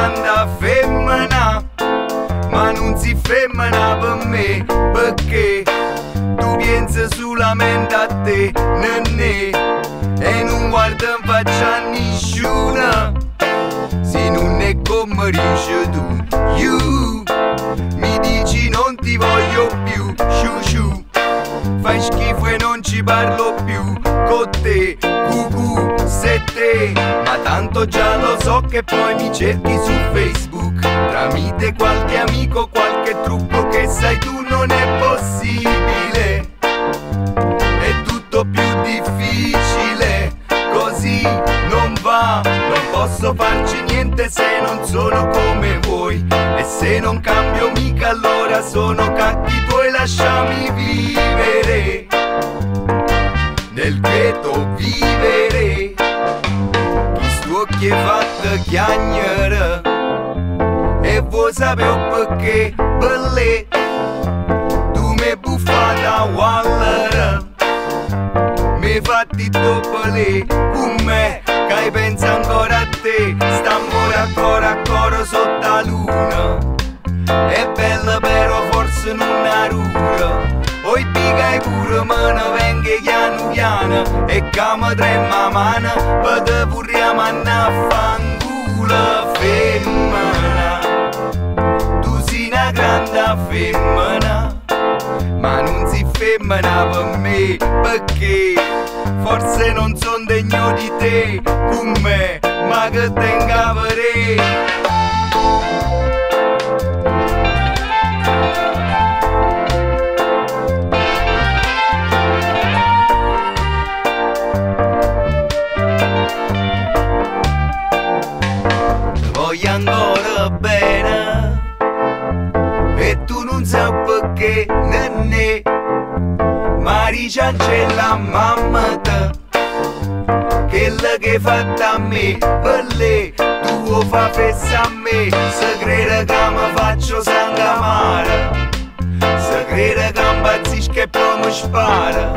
grande femmina, ma non si femmina per me, perché tu pensi solamente a te, nenne, e non guarda in faccia a nessuno. Se non è come dici tu, you, mi dici non ti voglio più, sciu sciu, fai schifo e non ci parlo più con te, cucù, se te, ma tanto già lo so che poi mi cerchi su Facebook, tramite qualche amico, qualche trucco che sai tu non è possibile, è tutto più difficile, così non va, non posso farci niente se non sono come voi, e se non cambio mica allora sono cacchi tuoi, lasciami vivere, nel ghetto vivere, chi sto che fatta chiagnere, e vuoi sapere perché, belle, tu mi buffata a wallere, mi fatti doppele con me, che hai pensa ancora a te, stiamo a coro sotto la luna, è bella però forse non ha rura, oi pigai pure me ne venga piano piano, e che mi trema mano, per te vorremmo andare a fanculo femmina, tu sei una grande femmina, ma non si femmina per me, perché forse non son degno di te, con me, ma che tenga per te. Voglio ancora bene, e tu non sai perché, nenne, Maricia c'è la mamma te, quella che fatta a me, per lei, tu fa festa a me, se crede che mi faccio sangue amare, se crede che impazzisco e poi mi spara,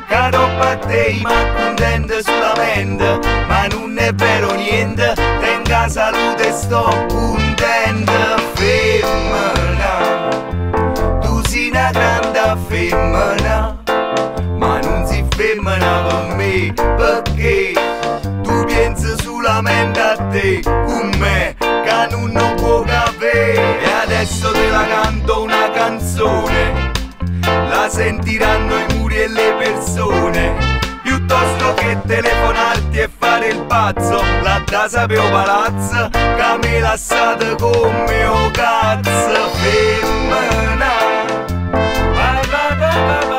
che troppo a te mi accontenta solamente, ma non è vero niente, tenga salute e sto contenta, femmina, tu sei una grande femmina, ma non si femmina per me, perché tu pensi solamente a te, con me, che non può avere, e adesso te la canto una canzone, la sentiranno i muri e le persone, piuttosto che telefonarti e fare il pazzo, la da sapevo palazzo, che mi lasciate come o cazzo, femmina, vai vai vai vai.